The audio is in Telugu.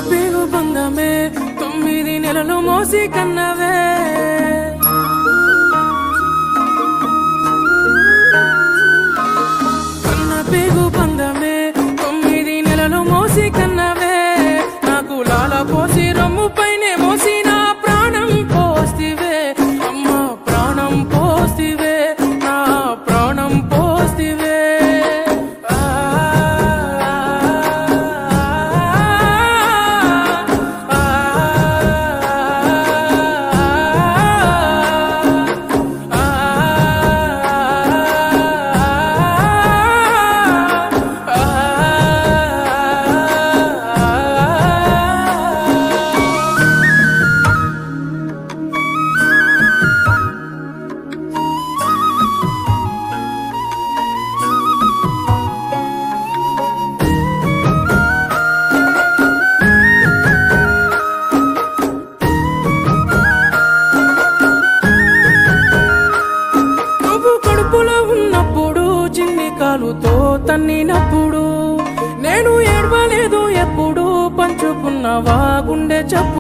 పేగు బంధమే 9 నెలలు మోసి కన్నవే కన్న పేగు బంధమే 9 నెలలు మోసి కన్నవే నాకు లాల పోసి రొమ్ము పైనే మోసి నా ప్రాణం పోస్తివే అమ్మ ప్రాణం పోస్తివే నా ప్రాణం పోస్తివే కాలుతో తన్నినప్పుడు నేను ఏడవలేదు ఎప్పుడు పంచుకున్నవా గుండె చెప్పు